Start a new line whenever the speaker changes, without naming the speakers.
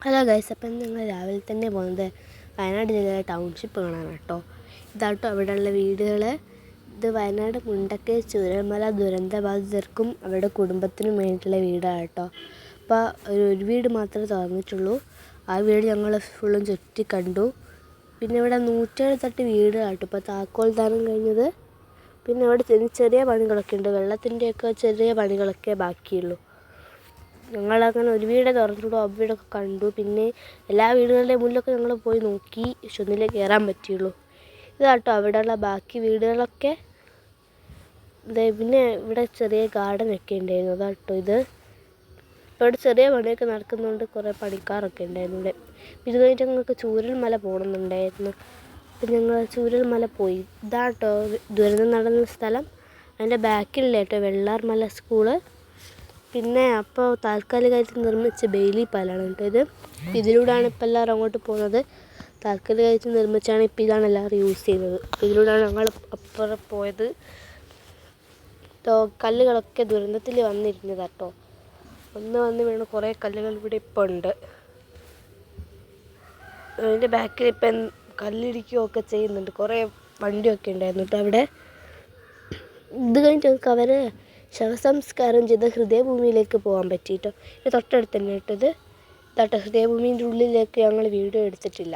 Hello guys, അപ്പം ഞങ്ങൾ രാവിലെ തന്നെ പോകുന്നത് വയനാട് ജില്ലയിലെ ടൗൺഷിപ്പ് കാണാനാണ് കേട്ടോ. ഇതാട്ടോ അവിടെയുള്ള വീടുകൾ. ഇത് വയനാട് മുണ്ടക്കൈ ചൂരൽമല ദുരന്തബാധിതർക്കും അവരുടെ കുടുംബത്തിനും വേണ്ടിയിട്ടുള്ള വീടാണ് കേട്ടോ. അപ്പോൾ ഒരു വീട് മാത്രമേ തുറന്നിട്ടുള്ളൂ. ആ വീട് ഞങ്ങൾ ഫുള്ളും ചുറ്റി കണ്ടു. പിന്നെ ഇവിടെ 178 വീടാണ് കേട്ടോ ഇപ്പോൾ താക്കോൽ ദാനം കഴിഞ്ഞത്. പിന്നെ അവിടെ ചെറിയ പണികളൊക്കെ ഉണ്ട്, വെള്ളത്തിൻ്റെയൊക്കെ ചെറിയ പണികളൊക്കെ ബാക്കിയുള്ളൂ. ഞങ്ങളങ്ങനെ ഒരു വീട് തുറന്നിട്ടുള്ളൂ, ആ വീടൊക്കെ കണ്ടു. പിന്നെ എല്ലാ വീടുകളുടെ മുന്നിലൊക്കെ ഞങ്ങൾ പോയി നോക്കി, പക്ഷെ ഒന്നിലേ കയറാൻ പറ്റിയുള്ളൂ. ഇതാട്ടോ അവിടെയുള്ള ബാക്കി വീടുകളൊക്കെ. പിന്നെ ഇവിടെ ചെറിയ ഗാർഡനൊക്കെ ഉണ്ടായിരുന്നു. അതാട്ടോ ഇത്. ഇപ്പോൾ ഇവിടെ ചെറിയ പണിയൊക്കെ നടക്കുന്നതുകൊണ്ട് കുറേ പണിക്കാരൊക്കെ ഉണ്ടായിരുന്നു ഇവിടെ. ഇത് കഴിഞ്ഞിട്ട് ഞങ്ങൾക്ക് ചൂരൽമല പോകണമെന്നുണ്ടായിരുന്നു. അപ്പം ഞങ്ങൾ ചൂരൽമല പോയി. ഇതാട്ടോ ദുരന്തം നടന്ന സ്ഥലം. അതിൻ്റെ ബാക്കിലല്ലേ കേട്ടോ വെള്ളാർമല സ്കൂള്. പിന്നെ അപ്പോൾ താൽക്കാലികമായിട്ട് നിർമ്മിച്ച ബെയിലി പാലാണ് കേട്ടോ ഇത്. ഇതിലൂടെയാണ് ഇപ്പോൾ എല്ലാവരും അങ്ങോട്ട് പോകുന്നത്. താൽക്കാലികമായിട്ട് നിർമ്മിച്ചാണ് ഇപ്പോൾ ഇതാണ് എല്ലാവരും യൂസ് ചെയ്യുന്നത്. ഇതിലൂടെയാണ് ഞങ്ങൾ അപ്പുറം പോയത്. കല്ലുകളൊക്കെ ദുരന്തത്തിൽ വന്നിരുന്നത് കേട്ടോ. വന്ന് വീണ് കുറേ കല്ലുകൾ ഇവിടെ ഇപ്പോൾ ഉണ്ട്. അതിൻ്റെ ബാക്കിൽ ഇപ്പം കല്ലിടിക്കുകയൊക്കെ ചെയ്യുന്നുണ്ട്. കുറേ വണ്ടിയൊക്കെ ഉണ്ടായിരുന്നു കേട്ടോ അവിടെ. ഇത് കഴിഞ്ഞിട്ട് ഞങ്ങൾക്ക് അവർ ശവസംസ്കാരം ചെയ്ത ഹൃദയഭൂമിയിലേക്ക് പോകാൻ പറ്റിയിട്ടോ. ഇത് തൊട്ടടുത്ത് തന്നെ ഇട്ടത്. ഇതാട്ടോ ഹൃദയഭൂമിൻ്റെ ഉള്ളിലേക്ക് ഞങ്ങൾ വീഡിയോ എടുത്തിട്ടില്ല.